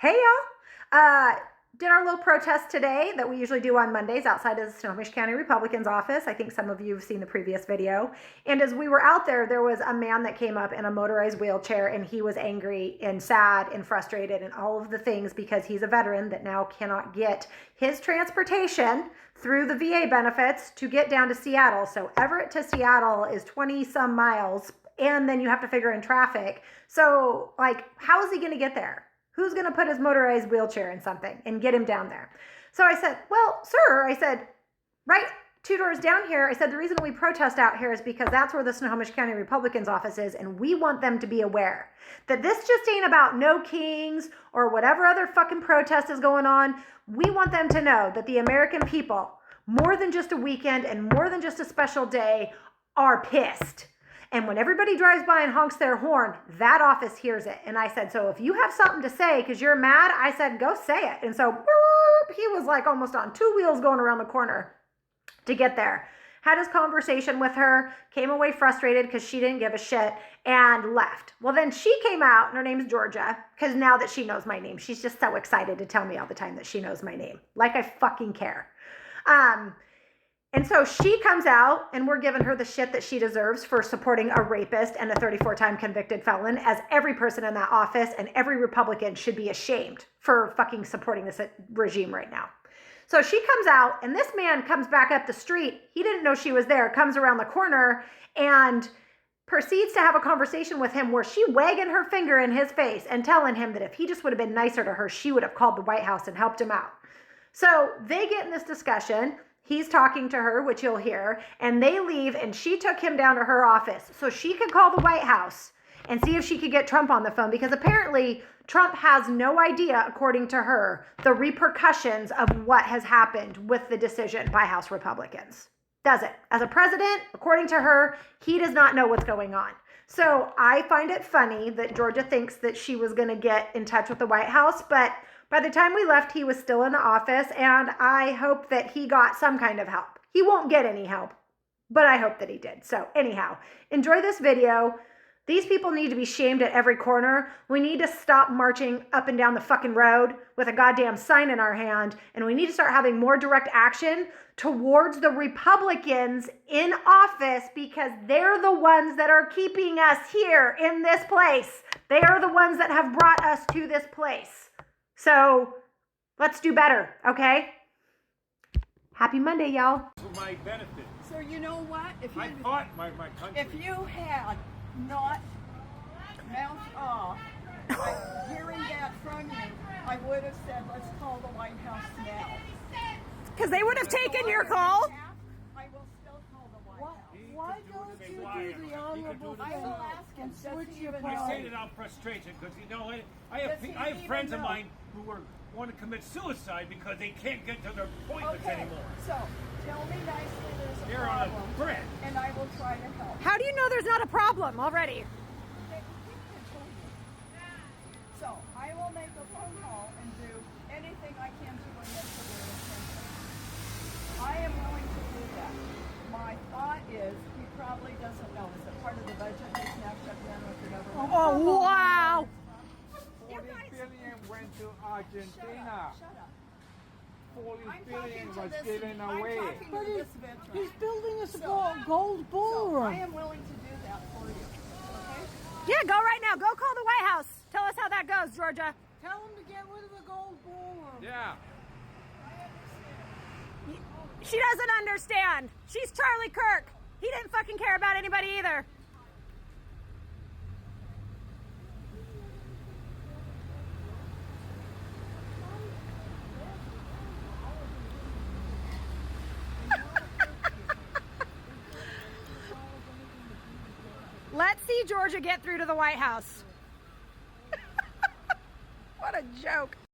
Hey y'all! Did our little protest today that we usually do on Mondays outside of the Snohomish County Republican's office. I think some of you have seen the previous video. And as we were out there was a man that came up in a motorized wheelchair, and he was angry and sad and frustrated and all of the things because he's a veteran that now cannot get his transportation through the VA benefits to get down to Seattle. So Everett to Seattle is 20 some miles, and then you have to figure in traffic. So like, how is he going to get there? Who's going to put his motorized wheelchair in something and get him down there? So I said, well, sir, I said, right 2 doors down here, I said, the reason we protest out here is because that's where the Snohomish County Republican's office is, and we want them to be aware that this just ain't about no kings or whatever other fucking protest is going on. We want them to know that the American people, more than just a weekend and more than just a special day, are pissed. And when everybody drives by and honks their horn, that office hears it. And I said, so if you have something to say because you're mad, I said, go say it. And so boop, he was like almost on 2 wheels going around the corner to get there. Had his conversation with her, came away frustrated because she didn't give a shit, and left. Well, then she came out, and her name's Georgia, because now that she knows my name, she's just so excited to tell me all the time that she knows my name. Like I fucking care. And so she comes out, and we're giving her the shit that she deserves for supporting a rapist and a 34-time convicted felon, as every person in that office and every Republican should be ashamed for fucking supporting this regime right now. So she comes out, and this man comes back up the street. He didn't know she was there, comes around the corner, and proceeds to have a conversation with him where she wagging her finger in his face and telling him that if he just would have been nicer to her, she would have called the White House and helped him out. So they get in this discussion. He's talking to her, which you'll hear, and they leave, and she took him down to her office so she could call the White House and see if she could get Trump on the phone, because apparently Trump has no idea, according to her, the repercussions of what has happened with the decision by House Republicans. Does it? As a president, according to her, he does not know what's going on. So I find it funny that Georgia thinks that she was going to get in touch with the White House, but by the time we left, he was still in the office, and I hope that he got some kind of help. He won't get any help, but I hope that he did. So anyhow, enjoy this video. These people need to be shamed at every corner. We need to stop marching up and down the fucking road with a goddamn sign in our hand, and we need to start having more direct action towards the Republicans in office, because they're the ones that are keeping us here in this place. They are the ones that have brought us to this place. So let's do better, okay? Happy Monday, y'all. For my benefit. So you know what? I fought my country. If you had not mouthed off, hearing that from you, I would have said, let's call the White House now. Because they would have taken your call. I will still call the White House. Why don't you do the honorable I thing will ask him, and does switch he your even I know? say it out of frustration because you know what? I Does he have even friends of know? mine who want to commit suicide because they can't get to their appointments Okay, anymore. so tell me nicely there's a They're on problem, a threat. and I will try to help. How do you know there's not a problem already? So I will make a phone call and do anything I can to bring this to their attention. I am willing to do that. My thought is he probably doesn't know. Is it part of the budget he's now shut down with the government? Oh, wow. 40 billion went to Argentina. Shut up. 40 I'm billion talking to was this. given I'm away. talking to this veteran. He's building us a So- gold So I ballroom. am willing to do that for you. Okay? Yeah, go right now. Go call the White House. Tell us how that goes, Georgia. Tell him to get rid of the gold ballroom. Yeah. She doesn't understand. She's Charlie Kirk. He didn't fucking care about anybody either. Let's see Georgia get through to the White House. What a joke.